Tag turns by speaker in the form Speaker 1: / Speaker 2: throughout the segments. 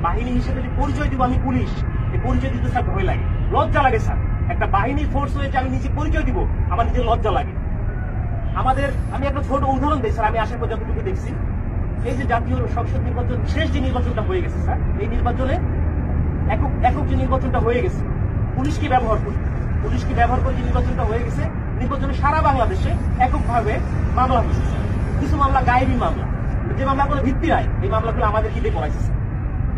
Speaker 1: বাহিনী হিসেবে যে পরিচয় দিব আমি পুলিশ, এই পরিচয় দিতে স্যার ভয় লাগে, লজ্জা লাগে স্যার। একটা বাহিনীর ফোর্স হয়ে যে আমি নিজে পরিচয় দিব, আমার নিজের লজ্জা লাগে। আমাদের আমি একটা ছোট উদাহরণ দিই স্যার, আমি আসার পর যতটুকু দেখছি, এই যে জাতীয় সংসদ নির্বাচন শেষ যে নির্বাচনটা হয়ে গেছে স্যার, এই নির্বাচনে একক যে নির্বাচনটা হয়ে গেছে, পুলিশকে ব্যবহার করে যে নির্বাচনটা হয়ে গেছে, নির্বাচনে সারা বাংলাদেশে এককভাবে মামলা হয়েছে স্যার। কিছু মামলা গায়েবী মামলা, যে মামলাগুলো ভিত্তি নাই, এই মামলাগুলো আমাদের কি দিয়ে করাইছে স্যার।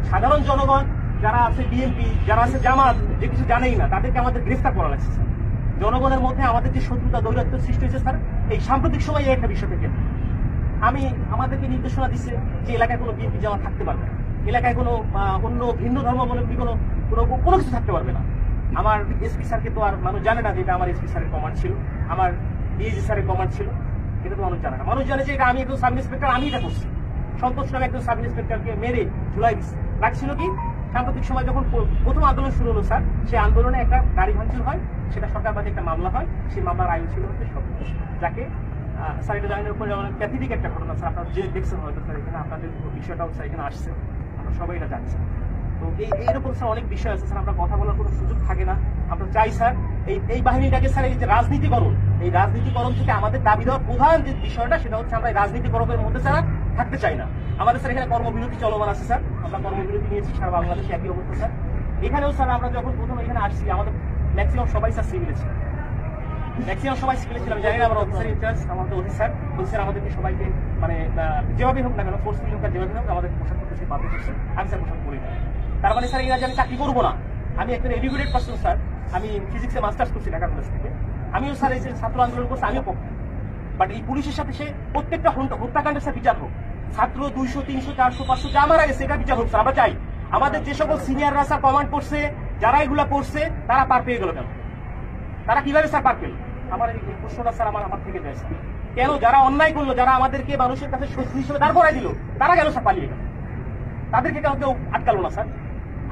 Speaker 1: সাধারণ জনগণ যারা আছে বিএনপি, যারা আছে জামাত, যে কিছু জানেই না, তাদেরকে আমাদের গ্রেফতার করা লাগছে স্যার। জনগণের মধ্যে আমাদের যে শত্রুতা দৌরাত্ম সৃষ্টি হয়েছে স্যার, এই সাম্প্রতিক সময়ে এই একটা বিষয় থেকে আমাদেরকে নির্দেশনা দিচ্ছে যে এলাকায় কোনো বিএনপি জামাত থাকতে পারবে না, এলাকায় কোনো অন্য ভিন্ন ধর্মাবলম্বী কোনো কিছু থাকতে পারবে না। আমার এসপি স্যারকে তো আর মানুষ জানে না যে এটা আমার এসপি স্যারের কমান্ড ছিল, আমার ডিএজি স্যারের কমান্ড ছিল, এটা তো মানুষ জানে না। মানুষ জানে যে এটা আমি একজন সাব ইন্সপেক্টর, আমি এটা করছি। সন্তোষ নামে একজন সাব ইন্সপেক্টরকে মেরে ঝুলাই দিচ্ছে। রাখছিল কি, সাম্প্রতিক সময় যখন প্রথম আন্দোলন শুরু হলো স্যার, সেই আন্দোলনে একটা গাড়ি ভাঙচুর হয়, সেটা সরকার বাজে একটা মামলা হয়। সেই মামলার আয়ু ছিল হচ্ছে সন্তোষ, যাকে স্যার এটা জানানোর উপরে প্যাথেটিক একটা ঘটনা স্যার, আপনারা যে দেখছেন হয়তো স্যার, এখানে আপনাদের বিষয়টাও স্যার এখানে আসছে, আমরা সবাই এটা জানছি। তো এইরকম স্যার অনেক বিষয় আছে স্যার, আমরা কথা বলার কোনো সুযোগ থাকে না। আমরা চাই স্যার এই বাহিনীটাকে স্যার, এই যে রাজনীতিকরণ, এই রাজনীতিকরণ থেকে আমাদের দাবি দেওয়ার প্রধান যে বিষয়টা, সেটা হচ্ছে আমরা এই রাজনীতিকরণের মধ্যে স্যার থাকতে চাই না। আমাদের স্যার এখানে কর্মবিরতি চলমান আছে স্যার, আমরা কর্মবিরতি নিয়েছি সারা বাংলাদেশে একই অবস্থা স্যার। এখানেও স্যার আমরা যখন প্রথম এখানে আসছি, আমাদের ম্যাক্সিমাম সবাই স্যার সিভিলে ছিল, ম্যাক্সিমাম সবাই সিভিলে ছিলাম। জানি না আমার অফিসার ইনচার্জ, আমাদের অফিসার আমাদেরকে সবাইকে মানে যেভাবে হোক না কেন, ফোর্সফুলি হোক যেভাবে হোক, আমাদের পোশাক করতে সে বাধ্য করছে। আমি স্যার পোশাক করি না। তার মানে স্যার এরা যে আমি চাকরি করবো না, আমি একটা এডুকেটেড পার্সন স্যার, আমি ফিজিক্সে মাস্টার্স করছি ঢাকা কলেজ থেকে, আমিও স্যার এই যে ছাত্র আন্দোলন করছি, আমিও পক্ষে। বাট এই পুলিশের সাথে সে প্রত্যেকটা হত্যাকাণ্ডের স্যার বিচার হোক, ছাত্র 200, 300, 400, 500 যা মারা গেছে, এটা বিচার হোক স্যার। আমরা চাই আমাদের যে সকল সিনিয়ররা স্যার কমান্ড করছে, যারা এগুলা করছে, তারা পার পেয়ে গেল কেন? তারা কিভাবে স্যার পার পেল? আমার এই প্রশ্নটা স্যার আমার থেকে যায় স্যার। কেন যারা অন্যায় করলো, যারা আমাদেরকে মানুষের কাছে শত্রু হিসেবে দাঁড় করাই দিল, তারা গেল স্যার পালিয়ে গেল? তাদেরকে কেউ আটকালো না স্যার?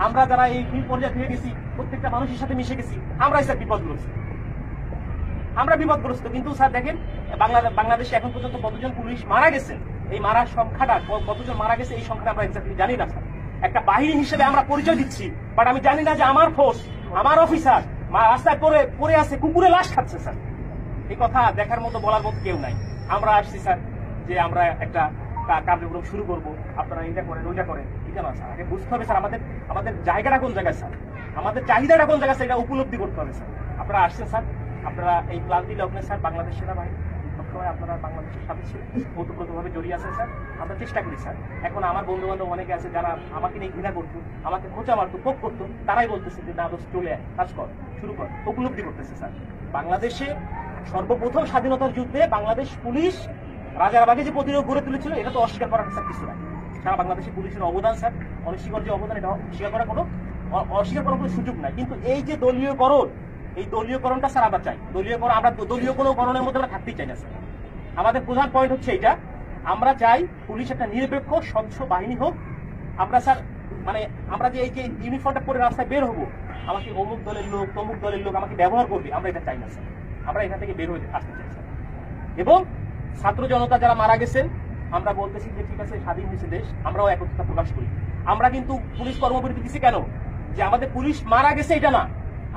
Speaker 1: আমরা যারা এই পর্যায়ে ফিরে গেছি, প্রত্যেকটা মানুষের সাথে মিশে গেছি, আমরাই স্যার বিপদগ্রস্ত, আমরা বিপদগ্রস্ত। কিন্তু স্যার দেখেন বাংলাদেশে এখন পর্যন্ত কতজন পুলিশ মারা গেছেন, এই মারার সংখ্যাটা কতজন মারা গেছে, এই সংখ্যাটা আমরা এক্স্যাক্টলি জানি না স্যার। একটা বাহিনী হিসেবে আমরা পরিচয় দিচ্ছি, বাট আমি জানি না যে আমার ফোর্স, আমার অফিসার রাস্তায় পড়ে আছে, কুকুরে লাশ খাচ্ছে স্যার। এই কথা দেখার মতো, বলার মতো কেউ নাই। আমরা আসছি স্যার যে আমরা একটা কার্যক্রম শুরু করবো, আপনারা এটা করেন ওইটা করেন, এটা না স্যার। আগে বুঝতে হবে স্যার আমাদের জায়গাটা কোন জায়গায় স্যার, আমাদের চাহিদাটা কোন জায়গায়, এটা উপলব্ধি করতে হবে স্যার। আপনারা আসছেন স্যার, আপনারা এই ক্লান্তি লগ্নে স্যার বাংলাদেশ সেনাবাহিনী সবসময় আপনারা বাংলাদেশের সাথে ছিলেন, ওতপ্রোতভাবে জড়িয়ে আছেন স্যার। আমরা চেষ্টা করি স্যার। এখন আমার বন্ধু বান্ধব অনেকে আছে যারা আমাকে নিয়ে ঘৃণা করতো, আমাকে খোঁচা মারতো, পোক করতো, তারাই বলতেছে যে না দোষ, চলে কাজ কর, শুরু কর। উপলব্ধি করতেছে স্যার। বাংলাদেশে সর্বপ্রথম স্বাধীনতার যুদ্ধে বাংলাদেশ পুলিশ রাজারবাগে যে প্রতিরোধ গড়ে তুলেছিল, এটা তো অস্বীকার করার স্যার কিছু নাই। সারা বাংলাদেশের পুলিশের অবদান স্যার, অনস্বীকার যে অবদান, এটা অস্বীকার করার কোনো সুযোগ নাই। কিন্তু এই যে দলীয়করণ, এই দলীয়করণটা স্যার আমরা চাই। আমরা দলীয় কোনো করণের মধ্যে আমরা থাকতেই চাই না স্যার। আমাদের প্রধান পয়েন্ট হচ্ছে এইটা, আমরা চাই পুলিশ একটা নিরপেক্ষ স্বচ্ছ বাহিনী হোক। আমরা স্যার মানে আমরা যে এই যে ইউনিফর্মটা পরে রাস্তায় বের হবো, আমাকে অমুক দলের লোক তমুক দলের লোক আমাকে ব্যবহার করবে, আমরা এটা চাই না স্যার। আমরা এখান থেকে বের হয়ে আসতে চাই স্যার। এবং ছাত্র জনতা যারা মারা গেছেন, আমরা বলতেছি যে ঠিক আছে, স্বাধীন হয়েছে দেশ, আমরাও একত্রতা প্রকাশ করি। আমরা কিন্তু পুলিশ কর্মবিরতি দিচ্ছি কেন? যে আমাদের পুলিশ মারা গেছে এটা না,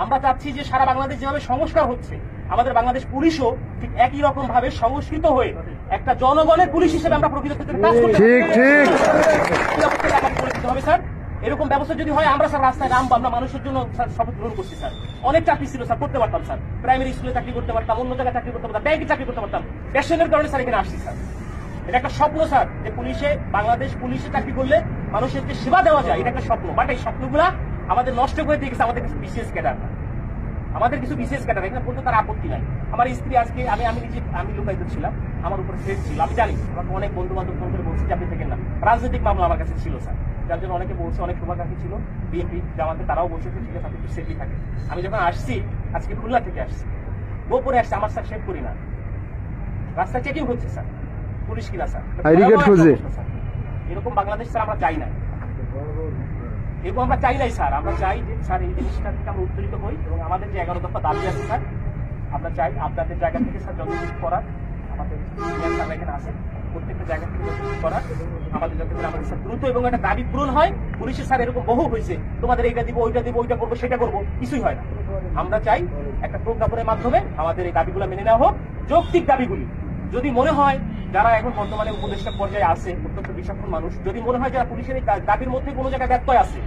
Speaker 1: আমরা চাচ্ছি যে সারা বাংলাদেশ যেভাবে সংস্কার হচ্ছে, আমাদের বাংলাদেশ পুলিশও ঠিক একই রকম ভাবে সংস্কৃত হয়ে একটা জনগণের পুলিশ হিসেবে আমরা প্রকৃত কাজ করতে হবে স্যার। এরকম ব্যবস্থা যদি হয়, আমরা স্যার রাস্তায় নামবো, আমরা মানুষের জন্য স্যার শপথ গ্রহণ করছি স্যার। অনেক চাকরি ছিল স্যার, করতে পারতাম স্যার, প্রাইমারি স্কুলে চাকরি করতে পারতাম, অন্য জায়গায় চাকরি করতে পারতাম, ব্যাংকে চাকরি করতে পারতাম। প্যাশনের কারণে স্যার এখানে আসছি স্যার। এটা একটা স্বপ্ন স্যার, যে বাংলাদেশ পুলিশে চাকরি করলে মানুষের যে সেবা দেওয়া যায়, এটা একটা স্বপ্ন। বাট এই স্বপ্নগুলা আমাদের নষ্ট করে দিয়ে গেছে আমাদের কিছু বিশেষ ক্যাডার। এখানে বলতে তার আপত্তি নাই। আমার স্ত্রী আজকে আমি লোকায়িত ছিলাম, আমার উপরে থ্রেট ছিল, আমি জানি। আমাকে অনেক বন্ধু বান্ধব ফোন করে বলছে যে আপনি থেকে না, রাজনৈতিক মামলা আমার কাছে ছিল স্যার, যার জন্য অনেকে বলছে, অনেক শুভাকাঙ্ক্ষী ছিল বিএনপি জামাতে, তারাও বলছে ঠিক আছে আপনি একটু সেফলি থাকে। আমি যখন আসছি, আজকে খুলনা থেকে আসছি, গোপনে আসছে, আমার স্যার শেভ করি না, রাস্তায় চেকিং হচ্ছে স্যার, পুলিশ কিনা স্যার, এরকম বাংলাদেশ স্যার আমরা চাই না, এরকম আমরা চাই নাই স্যার। আমরা চাই যে স্যার এই জিনিসটা থেকে আমরা উত্তোলিত হই, এবং আমাদের যে 11 দফা দাবি আছে স্যার, আমরা চাই আপনাদের জায়গা থেকে স্যার যত কিছু করার আমাদের এখানে আছে। প্রত্যেকটা জায়গা থেকে যতটুকু করা আমাদের যাতে করে আমাদের স্যার দ্রুত এবং একটা দাবি পূরণ হয়। পুলিশের স্যার এরকম বহু হয়েছে, তোমাদের এইটা দিব, ওইটা করবো, সেটা করবো, কিছুই হয় না। আমরা চাই একটা প্রজ্ঞাপনের মাধ্যমে আমাদের এই দাবিগুলো মেনে নেওয়া হোক, যৌক্তিক দাবিগুলি। যদি মনে হয় যারা এখন বর্তমানে উপদেষ্টা পর্যায়ে আছে, অত্যন্ত বিচক্ষণ মানুষ, যদি মনে হয় যারা পুলিশের এই দাবির মধ্যে কোনো জায়গায় ব্যত্যয় আছে,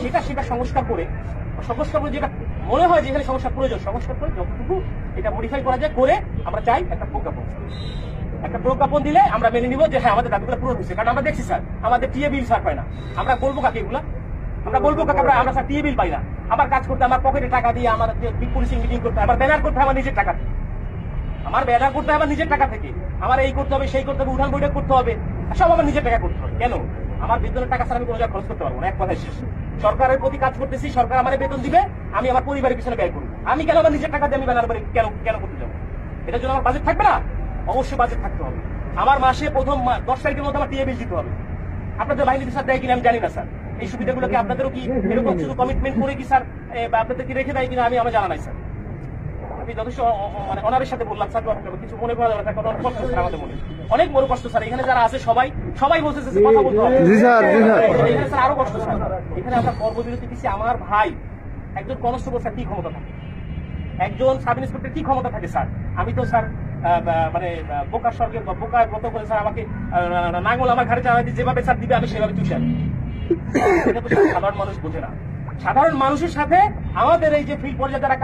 Speaker 1: সেটা সংস্কার করে যেটা মনে হয় যে এখানে সংস্কার প্রয়োজন, সংস্কার করে যতটুকু এটা মডিফাই করা যায় করে আমরা চাই একটা প্রজ্ঞাপন দিলে আমরা মেনে নিব যে হ্যাঁ আমাদের দাবিগুলো পূরণ হচ্ছে। কারণ আমরা দেখছি স্যার আমাদের টিএ বিল স্যার পায় না, আমরা বলবো কাকে এগুলা, আমরা বলবো কাকে আমরা স্যার টিএ বিল পাই না। আমার কাজ করতে আমার পকেটে টাকা দিয়ে আমার পুলিশিং মিটিং করতে হয়, আমার ব্যানার করতে হয় আমার নিজের টাকা থেকে, আমার ব্যানার করতে হয় আমার নিজের টাকা থেকে, আমার এই করতে হবে সেই করতে হবে, উঠান বৈঠক করতে হবে, সব আমার নিজের টাকা করতে হবে। কেন? আমার বেতনের টাকা স্যার আমি কোনো জায়গায় খরচ করতে পারবো না, এক কথায় শেষ। সরকারের প্রতি কাজ করতেছি, সরকার আমার বেতন দিবে, আমি আমার পরিবারের পিছনে ব্যয় করবো। আমি কেন আমার নিজের টাকা দিয়ে আমি ব্যানার কেন করতে যাবো? এটার জন্য আমার বাজেট থাকবে না? অবশ্যই বাজেট থাকতে হবে। আমার মাসে প্রথম 10 তারিখের মধ্যে আমার টিএ বিল দিতে হবে। আপনাদের বাহিনী স্যার দেয় কিনা আমি জানি না স্যার, এই সুবিধাগুলোকে আপনাদেরও কি এরকম শুধু কমিটমেন্ট করে কি স্যার আপনাদের কি রেখে দেয় কিনা আমার জানা নাই স্যার। আমি যথেষ্ট মানে অনারের সাথে বললাম স্যার, কিছু মনে করা যাবে না, অনেক কষ্ট স্যার আমাদের মনে, অনেক বড় কষ্ট স্যার। এখানে যারা আছে সবাই বলতেছে কথা বলতে হবে, এখানে স্যার আরো কষ্ট স্যার। এখানে আমরা কর্মবিরতি দিচ্ছি, আমার ভাই একজন কনস্টেবল স্যার কি ক্ষমতা থাকে, একজন সাব ইন্সপেক্টর কি ক্ষমতা থাকে স্যার? আমি তো স্যার মানে বোকার স্বর্গের বোকার মতো করে স্যার আমাকে নাঙ্গল আমার ঘাড়ে চালাতে যেভাবে স্যার দিবে আমি সেভাবে চুষে আনি। এটা তো সাধারণ মানুষ বোঝে না। সাধারণ মানুষের সাথে আমাদের এই যে ফিল্ড পর্যায়ে যারা